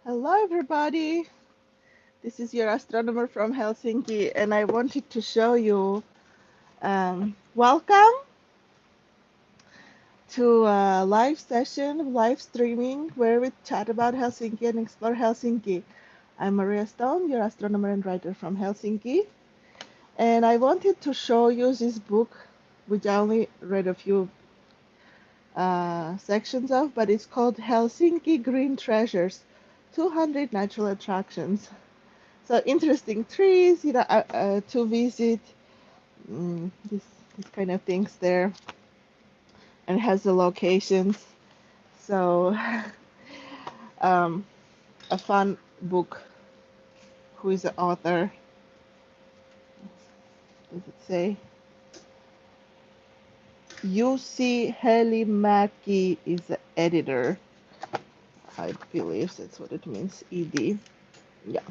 Hello, everybody. This is your astronomer from Helsinki, and I wanted to show you. Welcome to a live session, live streaming, where we chat about Helsinki and explore Helsinki. I'm Maria Stone, your astronomer and writer from Helsinki, and I wanted to show you this book, which I only read a few sections of, but it's called Helsinki Green Treasures 200 Natural Attractions. So interesting trees, to visit, this kind of things there, and has the locations. So, um, a fun book. Who is the author? Does it say? UC Helimäki is the editor. I believe that's what it means. ED. Yeah.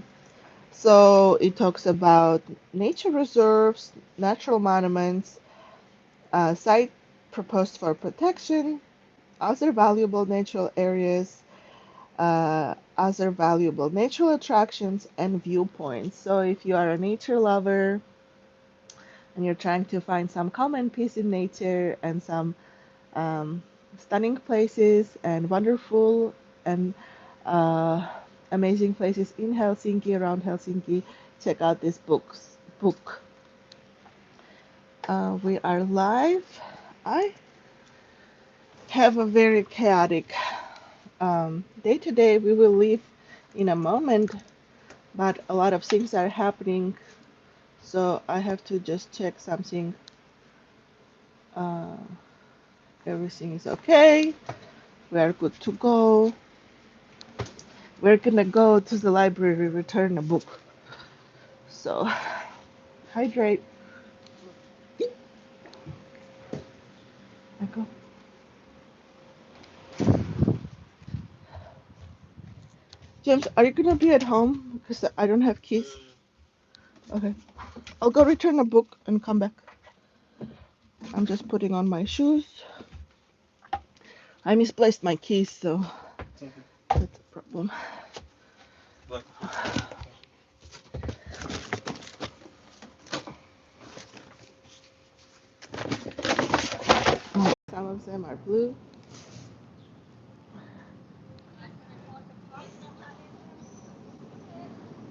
So it talks about nature reserves, natural monuments, site proposed for protection, other valuable natural areas, other valuable natural attractions, and viewpoints. So if you are a nature lover and you're trying to find some common peace in nature and some um, stunning places and wonderful and uh, amazing places in Helsinki, around Helsinki, check out this book. We are live. I have a very chaotic day to day. We will leave in a moment, but a lot of things are happening, so I have to just check something. Uh, Everything is okay. We are good to go. We're gonna go to the library, return a book. So, hydrate. Michael. James, are you gonna be at home? Because I don't have keys. Okay. I'll go return a book and come back. I'm just putting on my shoes. I misplaced my keys, so that's a problem. Some of them are blue.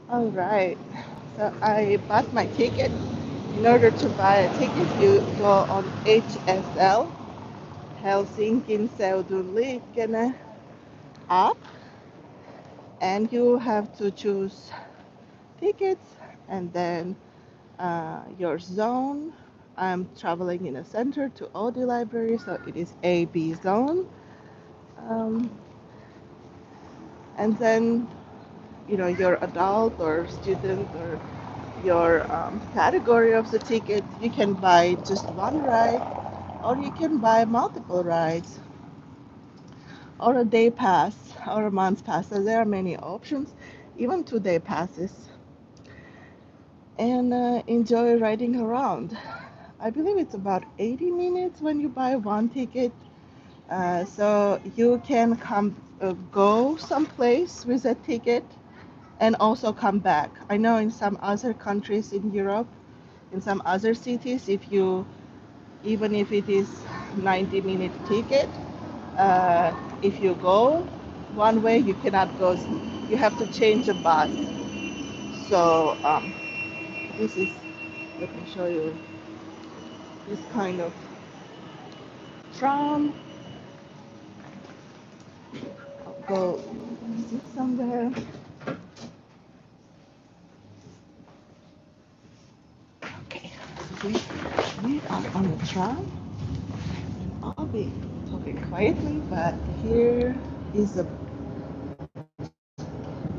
All right. So I bought my ticket. In order to buy a ticket, you go on HSL, Helsingin Seudun Liikenne app, and you have to choose tickets and then your zone. I'm traveling in a center to Oodi Library, so it is AB zone. Um, and then, your adult or student or your category of the ticket, you can buy just one ride or you can buy multiple rides or a day pass or a month pass. So there are many options, even 2 day passes, and enjoy riding around. I believe it's about 80 minutes when you buy one ticket. So you can go someplace with a ticket and also come back. I know in some other countries in Europe, in some other cities, even if it is 90-minute ticket, if you go one way, you cannot go. You have to change a bus. So this is. Let me show you this kind of tram. I'll go sit somewhere. Okay, so we are on the tram. I'll be talking quietly, but here is a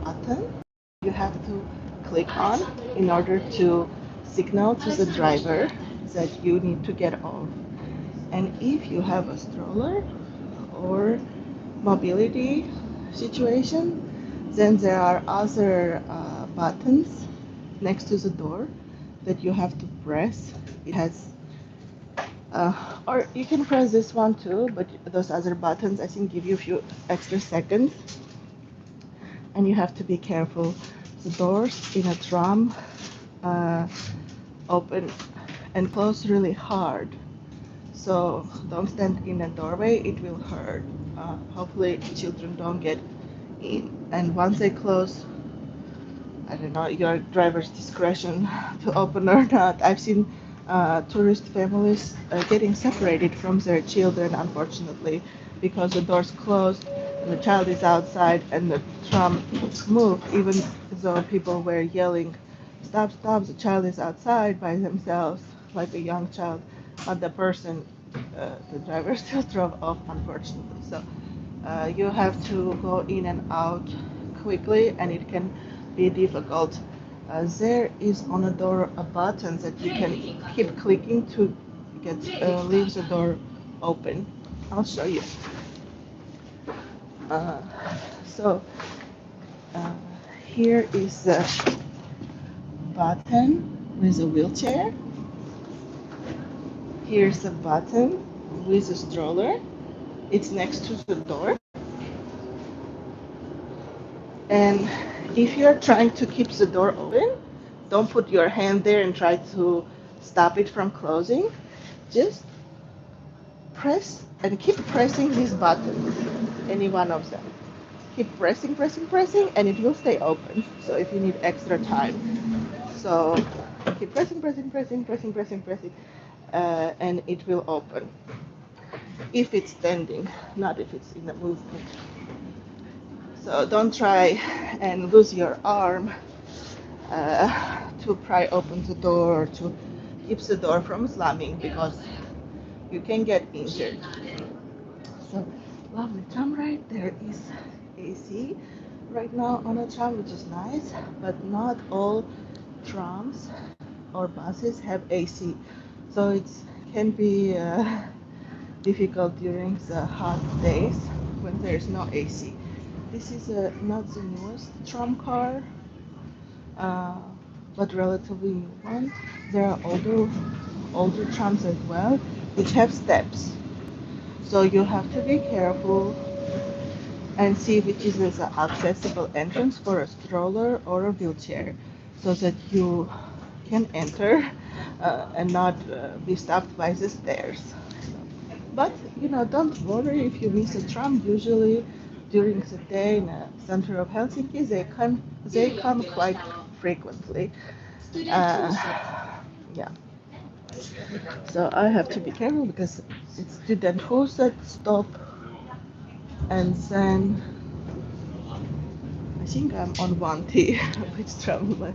button you have to click on in order to signal to the driver that you need to get off. And if you have a stroller or mobility situation, then there are other buttons next to the door that you have to press. It has, or you can press this one too, but those other buttons I think give you a few extra seconds and you have to be careful. The doors in a tram uh, open and close really hard. So don't stand in a doorway, it will hurt. Hopefully children don't get in. And once they close, I don't know, your driver's discretion to open or not. I've seen tourist families getting separated from their children, unfortunately, because the door's closed and the child is outside and the tram moved, even though people were yelling, "Stop, stop, the child is outside by themselves," like a young child. But the person, the driver still drove off, unfortunately. So you have to go in and out quickly, and it can be difficult. There is on a door a button that you can keep clicking to get leave the door open. I'll show you. Uh, so uh, here is the button with a wheelchair. Here's a button with a stroller. It's next to the door. And if you're trying to keep the door open, don't put your hand there and try to stop it from closing. Just press and keep pressing this button, any one of them. Keep pressing, pressing, pressing, and it will stay open. So if you need extra time, so keep pressing, pressing, pressing, pressing, pressing, pressing, and it will open. If it's standing, not if it's in a movement. So don't try and lose your arm to pry open the door or to keep the door from slamming because you can get injured. So lovely tram ride. There is AC right now on a tram, which is nice, but not all trams or buses have AC. So it can be difficult during the hot days when there's no AC. This is not the newest tram car, uh, but relatively new one. There are older trams as well, which have steps. So you have to be careful and see which is the accessible entrance for a stroller or a wheelchair, so that you can enter and not be stopped by the stairs. But don't worry if you miss a tram. Usually, during the day in the center of Helsinki, they come quite frequently. Uh, yeah. So I have to be careful because it's Studenthus stop, and then I think I'm on 1T, which tram, but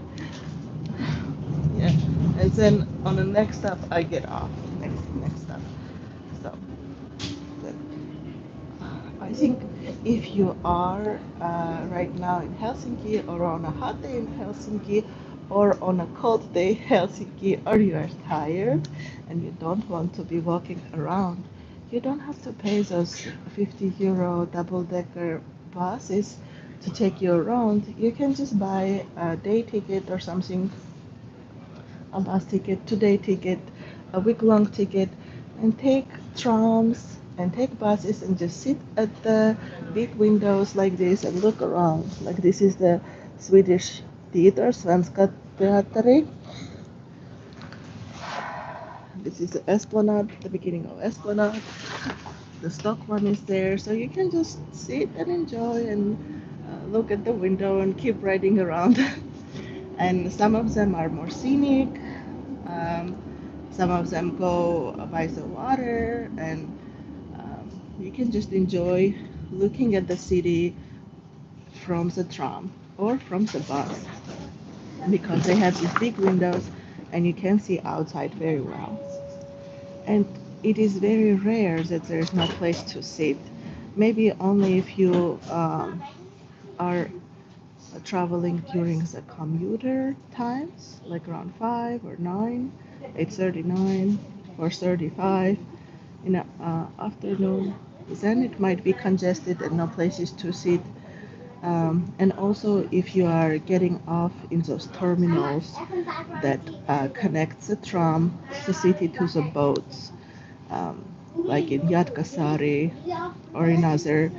yeah. And then on the next stop I get off. Next stop. So I think if you are right now in Helsinki or on a hot day in Helsinki or on a cold day in Helsinki or you are tired and you don't want to be walking around, you don't have to pay those €50 double-decker buses to take you around. You can just buy a day ticket or something, a bus ticket, 2-day ticket, a week-long ticket, and take trams and take buses and just sit at the big windows like this and look around. Like this is the Swedish theater, Svenska Teatteri. This is the Esplanade, the beginning of Esplanade. The stock one is there, so you can just sit and enjoy and look at the window and keep riding around. And some of them are more scenic. Um, some of them go by the water, and you can just enjoy looking at the city from the tram or from the bus because they have these big windows and you can see outside very well. And it is very rare that there's no place to sit. Maybe only if you are traveling during the commuter times, like around 5 or 9, 8:39 or 35 in the afternoon, then it might be congested and no places to sit. And also, if you are getting off in those terminals that connect the tram, the city to the boats, like in Jatkasari or in other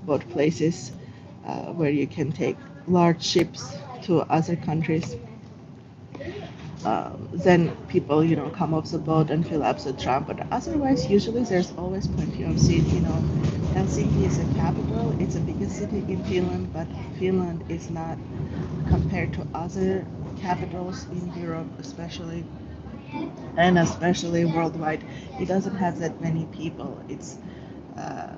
boat places, where you can take large ships to other countries. Then people, come off the boat and fill up the tram. But otherwise, usually there's always plenty of seats. Helsinki is a capital. It's the biggest city in Finland, but Finland is not compared to other capitals in Europe, especially and especially worldwide. It doesn't have that many people. It's uh,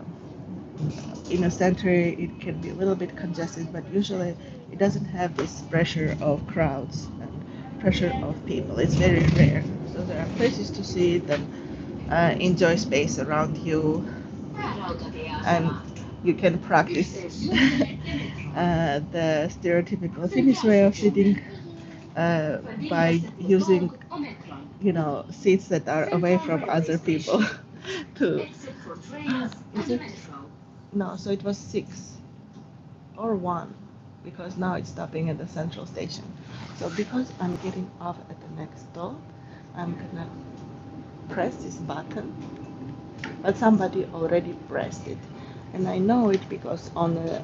in a center. It can be a little bit congested, but usually it doesn't have this pressure of crowds and pressure of people. It's very rare. So there are places to sit and enjoy space around you, and you can practice the stereotypical Finnish way of sitting uh, by using, seats that are away from other people. to Is it? No, so it was 6 or 1 because now it's stopping at the central station. So because I'm getting off at the next stop, I'm gonna press this button, but somebody already pressed it, and I know it because on the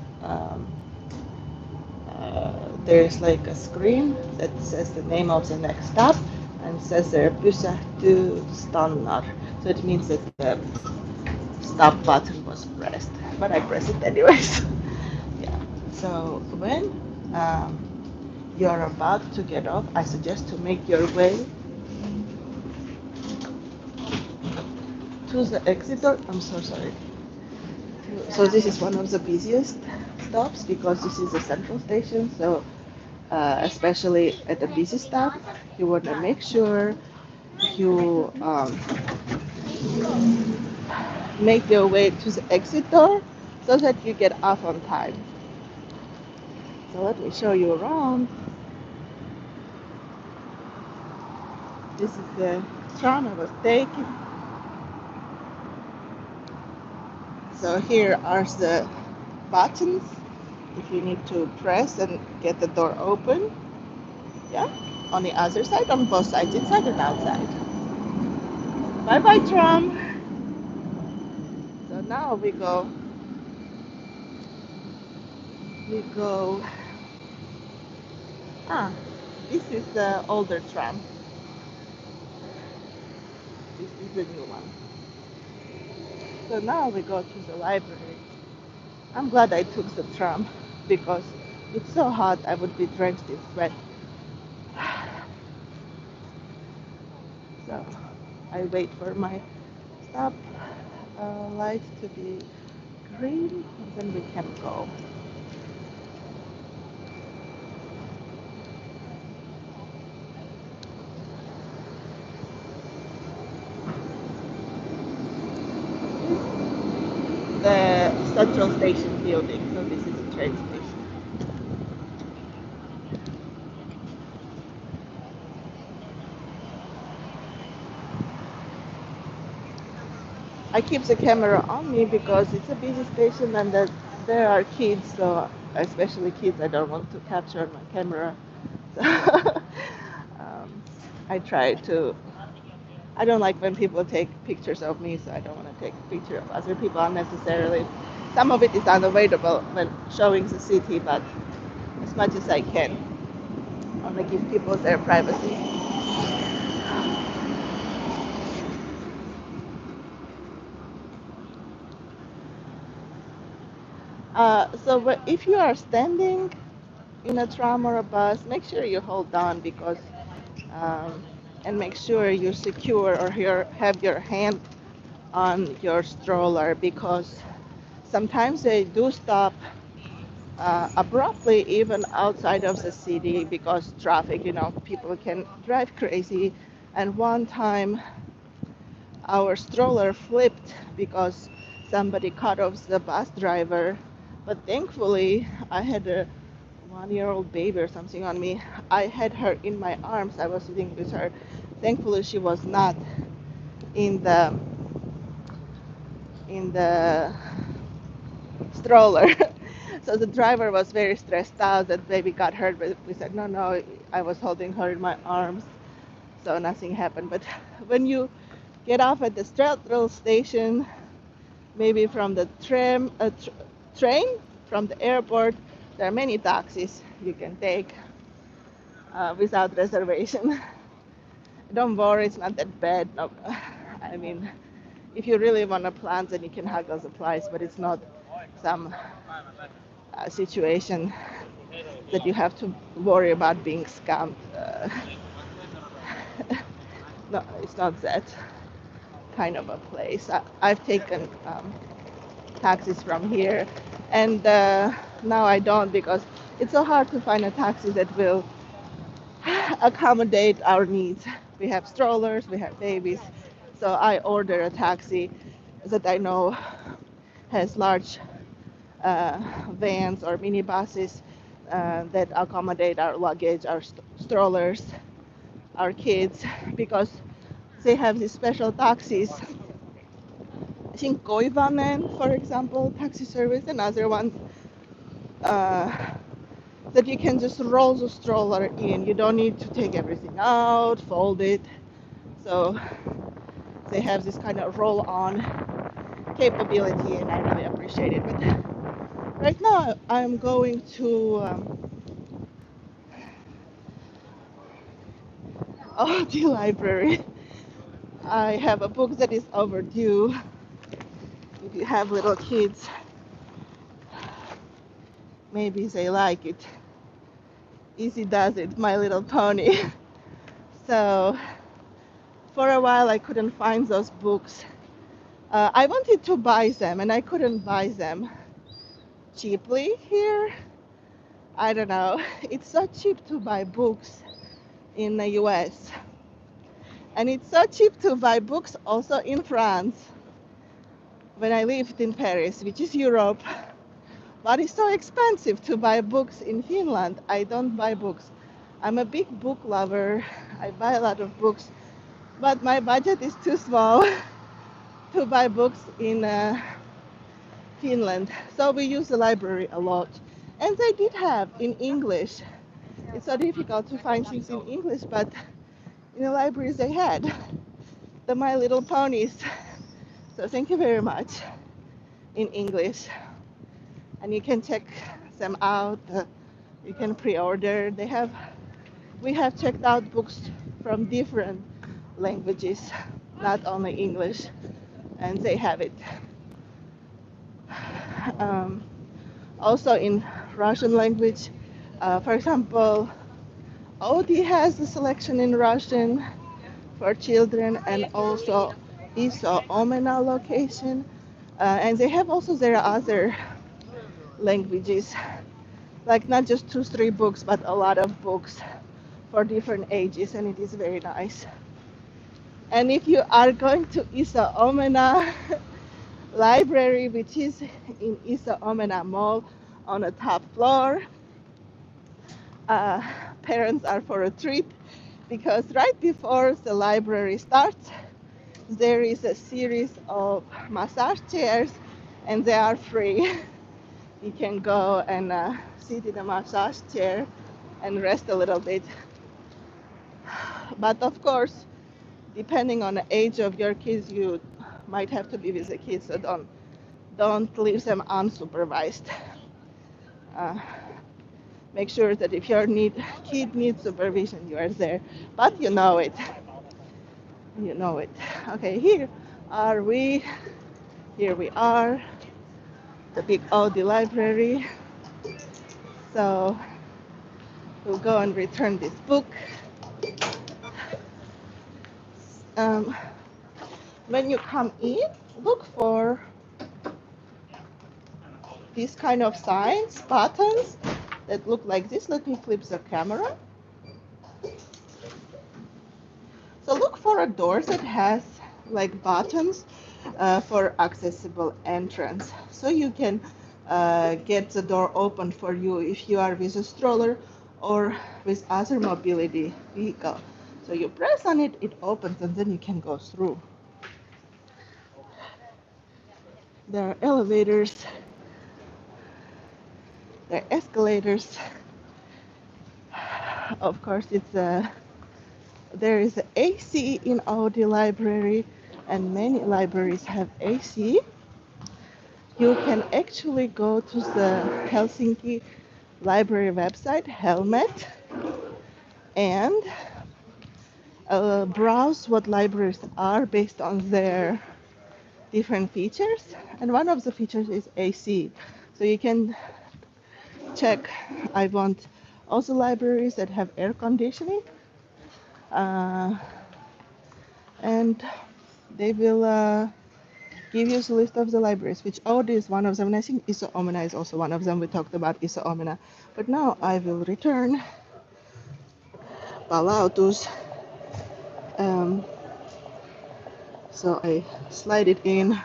there's like a screen that says the name of the next stop and says there pysähtyy stannar. So it means that the stop button was pressed, but I press it anyways. Yeah. So when um, you're about to get off, I suggest to make your way to the exit door. I'm so sorry. So this is one of the busiest stops because this is a central station. So especially at a busy stop, you want to make sure you make your way to the exit door so that you get off on time. So let me show you around. This is the tram I was taking. So here are the buttons if you need to press and get the door open. Yeah, on the other side, on both sides, inside and outside. Bye bye, tram. So now we go. Ah, this is the older tram. This is the new one. So now we go to the library. I'm glad I took the tram because it's so hot I would be drenched in sweat. So I wait for my stop light to be green and then we can go. The central station building, so this is a train station. I keep the camera on me because it's a busy station and that there are kids, so especially kids, I don't want to capture on my camera. So, I try to. I don't like when people take pictures of me, so I don't want to take a picture of other people unnecessarily. Some of it is unavoidable when showing the city, but as much as I can, I want to give people their privacy. So if you are standing in a tram or a bus, make sure you hold on because, um, and make sure you secure or have your hand on your stroller because sometimes they do stop abruptly even outside of the city because traffic, people can drive crazy. And one time our stroller flipped because somebody cut off the bus driver. But thankfully, I had a 1 year old baby or something on me. I had her in my arms. I was sitting with her. Thankfully, she was not in the stroller. So the driver was very stressed out that baby got hurt, but we said, no, no, I was holding her in my arms, so nothing happened. But when you get off at the central station, maybe from the train, from the airport, there are many taxis you can take without reservation. Don't worry, it's not that bad. No, I mean, if you really want to plan, then you can haggle the price, but it's not some situation that you have to worry about being scammed. No, it's not that kind of a place. I've taken taxis from here, and now I don't because it's so hard to find a taxi that will accommodate our needs. We have strollers, we have babies, so I order a taxi that I know has large vans or minibuses that accommodate our luggage, our strollers, our kids, because they have these special taxis. I think Koivanen, for example, taxi service, another one that you can just roll the stroller in. You don't need to take everything out, fold it. So they have this kind of roll-on capability, and I really appreciate it. But right now, I'm going to the library. I have a book that is overdue. If you have little kids, maybe they like it. Easy does it, My Little Pony. So for a while, I couldn't find those books. I wanted to buy them, and I couldn't buy them cheaply here. I don't know. It's so cheap to buy books in the US. And it's so cheap to buy books also in France. When I lived in Paris, which is Europe, but it's so expensive to buy books in Finland. I don't buy books. I'm a big book lover. I buy a lot of books, but my budget is too small to buy books in Finland. So we use the library a lot. And they did have in English. It's so difficult to find things in English, but in the libraries they had the My Little Ponies. So thank you very much in English. And you can check them out. You can pre-order. We have checked out books from different languages, not only English, and they have it. Also in Russian language, for example, Audi has a selection in Russian for children, and also ISO Omena location, and they have also their other languages, like not just 2-3 books, but a lot of books for different ages, and it is very nice. And if you are going to Iso Omena library, which is in Iso Omena Mall on the top floor, parents are for a treat because right before the library starts, there is a series of massage chairs, and they are free. You can go and sit in a massage chair and rest a little bit. But of course, depending on the age of your kids, you might have to be with the kids, so don't leave them unsupervised. Make sure that if your kid needs supervision, you are there. But you know it. You know it. Okay, here we are, the big Audi library. So we'll go and return this book. When you come in, look for these kind of signs, buttons that look like this. Let me flip the camera. So look for a door that has like buttons for accessible entrance. So you can get the door open for you if you are with a stroller or with other mobility vehicle. So you press on it, it opens, and then you can go through. There are elevators, there are escalators. Of course, there is AC in Audi library, and many libraries have AC. you can actually go to the Helsinki library website, Helmet, and browse what libraries are based on their different features. And one of the features is AC. So you can check, I want also libraries that have air conditioning. Uh, and they will give you a list of the libraries, which Odd is one of them, and I think Iso Omena is also one of them. We talked about Iso Omena. But now I will return Palautus. So I slide it in.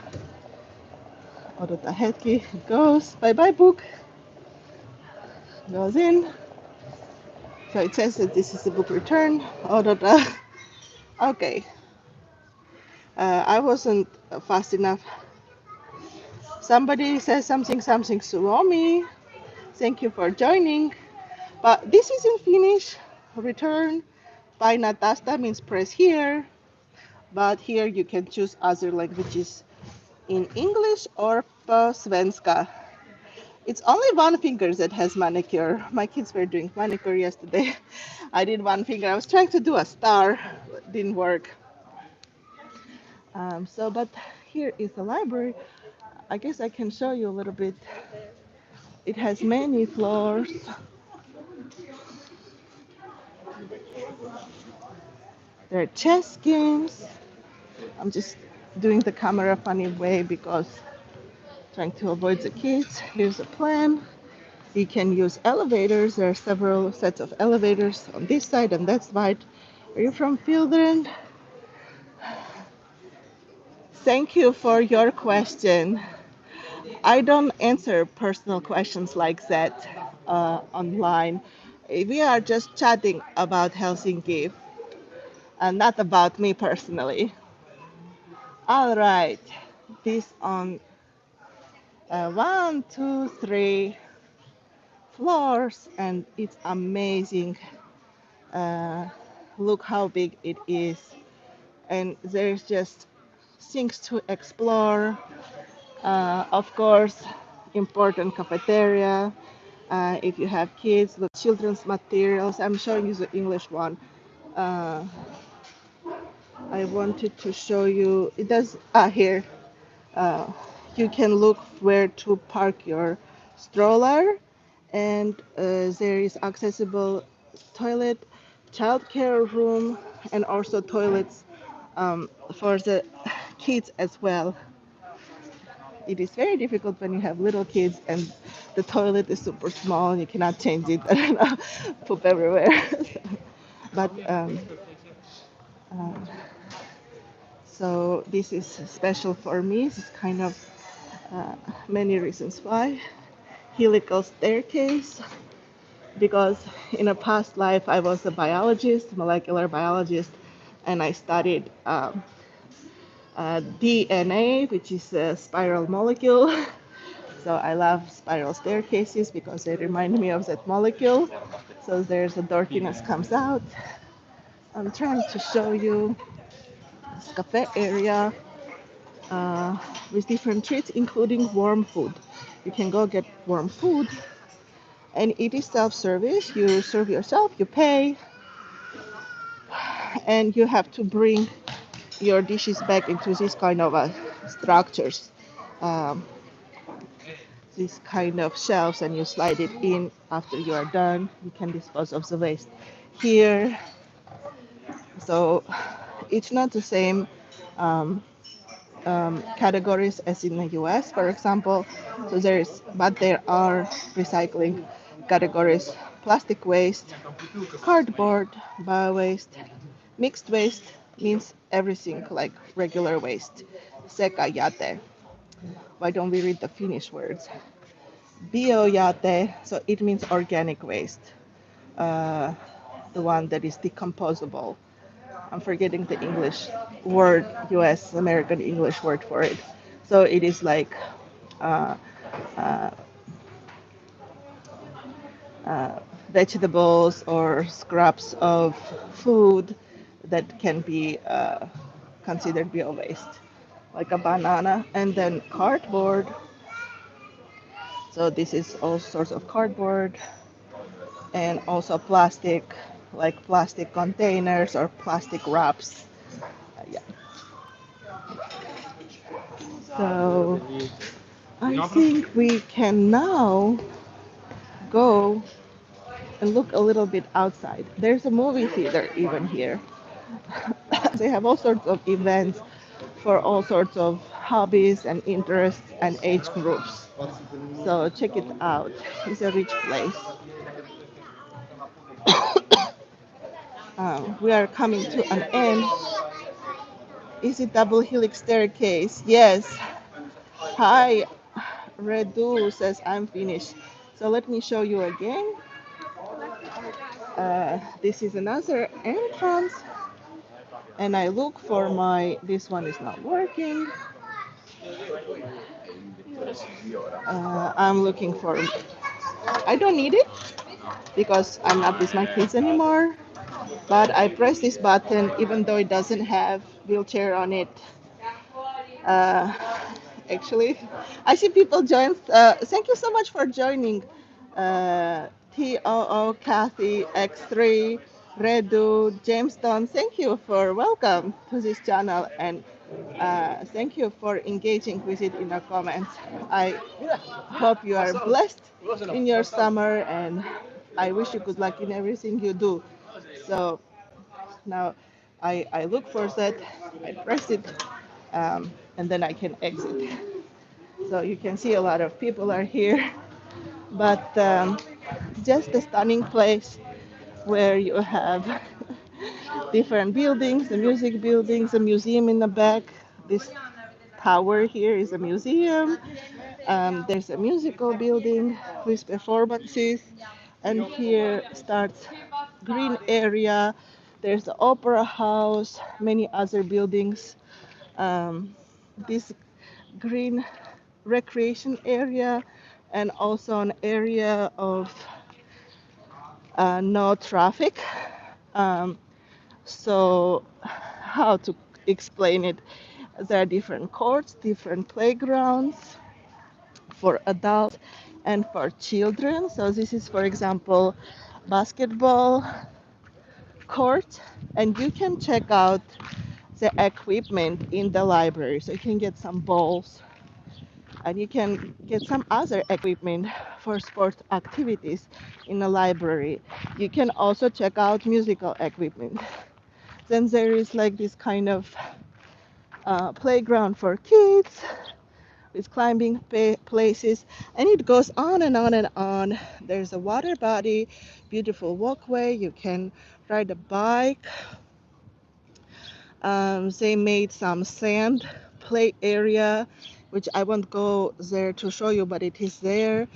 Odota hetki. It goes. Bye bye book. Goes in. So it says that this is the book return. Odota. Okay. I wasn't fast enough. Somebody says something Suomi. Thank you for joining. But this is in Finnish. Return. Paina tästä means press here. But here you can choose other languages in English or svenska. It's only one finger that has manicure. My kids were doing manicure yesterday. I did one finger. I was trying to do a star. It didn't work. But here is the library. I guess I can show you a little bit. It has many floors. There are chess games. I'm just doing the camera funny way because trying to avoid the kids. Here's a plan. You can use elevators. There are several sets of elevators on this side and that side. Are you from Finland? Thank you for your question. I don't answer personal questions like that online. We are just chatting about Helsinki and not about me personally. All right, this on 1, 2, 3 floors, and it's amazing. Look how big it is, and there's just things to explore. Of course, important cafeteria. If you have kids, the children's materials. I'm showing you the English one. I wanted to show you. It does here. Uh, you can look where to park your stroller, and there is accessible toilet, childcare room, and also toilets for the kids as well. It is very difficult when you have little kids and the toilet is super small and you cannot change it. Poop everywhere. But uh, so this is special for me. This is kind of many reasons why. Helical staircase, because in a past life I was a biologist, molecular biologist, and I studied DNA, which is a spiral molecule. So I love spiral staircases because they remind me of that molecule. So there's a dorkiness comes out. I'm trying to show you this cafe area with different treats, including warm food. You can go get warm food, and it is self-service. You serve yourself, you pay, and you have to bring your dishes back into this kind of structures. Um, these kind of shelves, and you slide it in after you are done. You can dispose of the waste here. So it's not the same categories as in the US, for example. So but there are recycling categories: plastic waste, cardboard, bio waste, mixed waste means everything like regular waste. Sekajäte. Why don't we read the Finnish words? Biojäte, so it means organic waste, the one that is decomposable. I'm forgetting the English word, US American English word for it. So it is like uh, uh, vegetables or scraps of food that can be considered bio waste, like a banana. And then cardboard. So this is all sorts of cardboard and also plastic, like plastic containers or plastic wraps. Yeah. So I think we can now go and look a little bit outside. There's a movie theater even here. They have all sorts of events for all sorts of hobbies and interests and age groups. So check it out. It's a rich place. We are coming to an end. Is it double helix staircase? Yes. Hi, Redu says I'm finished. So let me show you again. This is another entrance, and I look for my. This one is not working. I'm looking for. I don't need it because I'm not with my kids anymore. But I press this button even though it doesn't have wheelchair on it. Uh, Actually, I see people join. Thank you so much for joining. TOO, Kathy, X3, Redu, Jamestown. Thank you for welcome to this channel and thank you for engaging with it in the comments. I hope you are blessed in your summer and I wish you good luck in everything you do. So now I look for that, I press it, and then I can exit. So you can see a lot of people are here, but just a stunning place where you have different buildings, the music buildings, a museum in the back. This tower here is a museum. There's a musical building with performances, and here starts green area. There's the opera house, many other buildings. This green recreation area, and also an area of no traffic. Um, so, how to explain it? There are different courts, different playgrounds for adults and for children. So, this is, for example, basketball court, and you can check out the equipment in the library. So, you can get some balls and you can get some other equipment for sport activities in the library. You can also check out musical equipment. Then there is like this kind of playground for kids with climbing places, and it goes on and on and on. There's a water body, beautiful walkway. You can ride a bike. They made some sand play area, which I won't go there to show you, but it is there.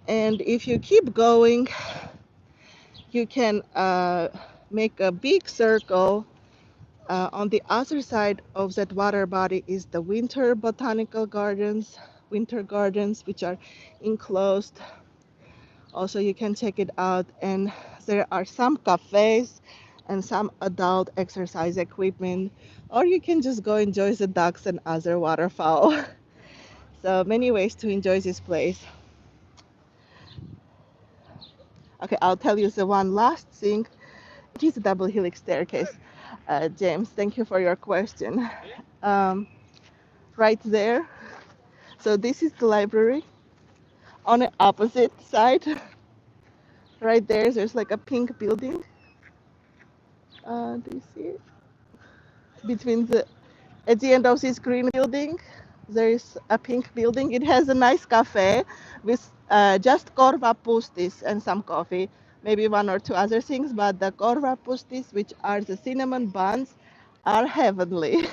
And if you keep going, you can make a big circle. On the other side of that water body is the winter gardens, which are enclosed. Also, you can check it out. And there are some cafes and some adult exercise equipment, or you can just go enjoy the ducks and other waterfowl. So many ways to enjoy this place. Okay, I'll tell you the one last thing. It is a double helix staircase. James, thank you for your question. Um, right there. So this is the library. On the opposite side, right there's like a pink building. Do you see it? Between the At the end of this green building, there is a pink building. It has a nice cafe with just korva pustis and some coffee, maybe one or two other things, but the korva pustis, which are the cinnamon buns, are heavenly.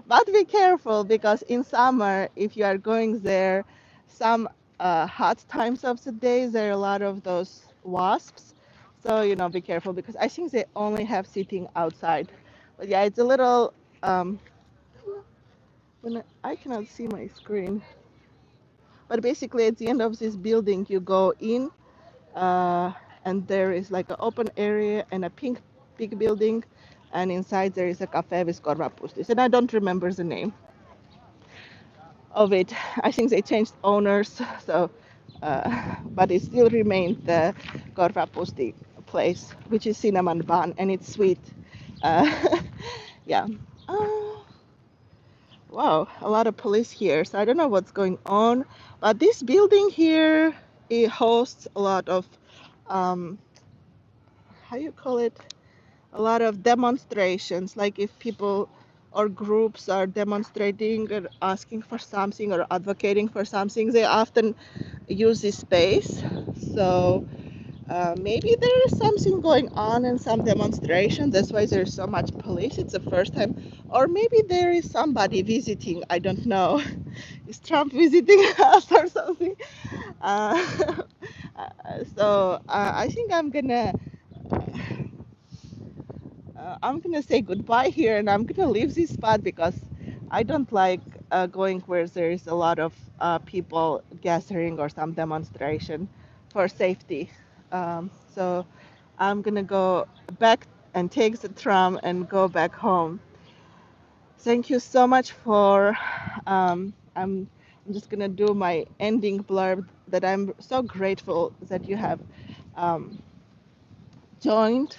But be careful because in summer, if you are going there, some hot times of the day, there are a lot of those wasps. So, be careful because I think they only have seating outside. But yeah, it's a little when I cannot see my screen. But basically, at the end of this building, you go in, and there is like an open area and a pink big building, and inside there is a cafe with korvapustis. And I don't remember the name of it. I think they changed owners, so but it still remained the korvapusti place, which is cinnamon bun, and it's sweet. Uh, yeah. Uh, wow, a lot of police here, so I don't know what's going on. But this building here, it hosts a lot of, um, how you call it? A lot of demonstrations. Like if people or groups are demonstrating or asking for something or advocating for something, they often use this space. So maybe there is something going on in some demonstration. That's why there's so much police. It's the first time. Or maybe there is somebody visiting. I don't know. Is Trump visiting us or something? Uh, I think I'm gonna say goodbye here, and I'm gonna leave this spot because I don't like going where there is a lot of people gathering or some demonstration for safety. So I'm gonna go back and take the tram and go back home. Thank you so much for. I'm just gonna do my ending blurb that I'm so grateful that you have um, joined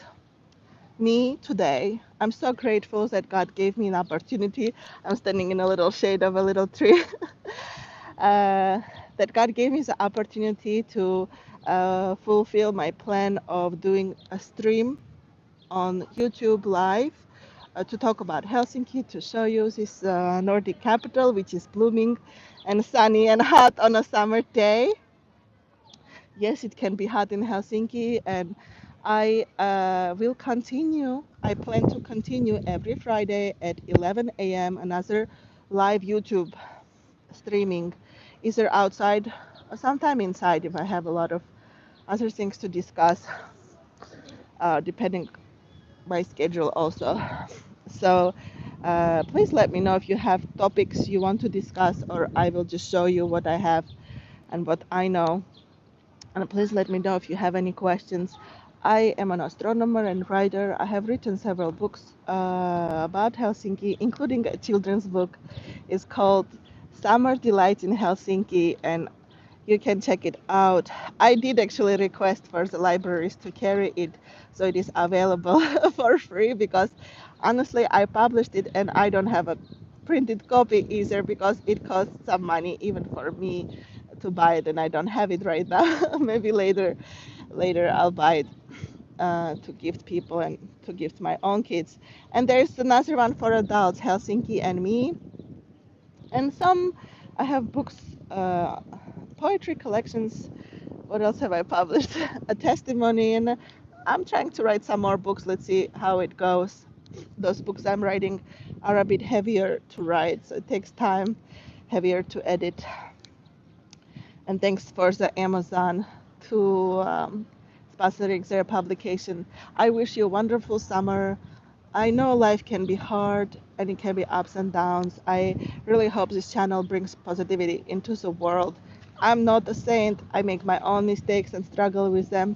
me today. I'm so grateful that God gave me an opportunity. I'm standing in a little shade of a little tree. That God gave me the opportunity to fulfill my plan of doing a stream on YouTube Live to talk about Helsinki, to show you this Nordic capital, which is blooming and sunny and hot on a summer day. Yes, it can be hot in Helsinki, and I will continue. I plan to continue every Friday at 11 a.m. another live YouTube streaming, either outside or sometime inside if I have a lot of other things to discuss, depending my schedule also. So please let me know if you have topics you want to discuss, or I will just show you what I have and what I know. And please let me know if you have any questions. I am an astronomer and writer. I have written several books about Helsinki, including a children's book. It's called Summer Delight in Helsinki, and you can check it out. I did actually request for the libraries to carry it so it is available for free, because honestly, I published it and I don't have a printed copy either, because it costs some money even for me to buy it, and I don't have it right now. Maybe later I'll buy it to gift people and to gift my own kids. And there's another one for adults, Helsinki and Me, and some I have books, poetry collections. What else have I published? A testimony, and I'm trying to write some more books. Let's see how it goes. Those books I'm writing are a bit heavier to write, so it takes time, heavier to edit. And thanks for the Amazon to sponsoring their publication. I wish you a wonderful summer. I know life can be hard and it can be ups and downs. I really hope this channel brings positivity into the world. I'm not a saint. I make my own mistakes and struggle with them.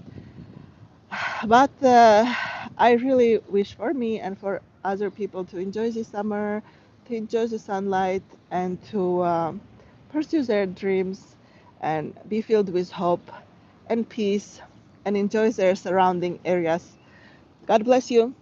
But I really wish for me and for other people to enjoy the summer, to enjoy the sunlight, and to pursue their dreams and be filled with hope and peace and enjoy their surrounding areas. God bless you.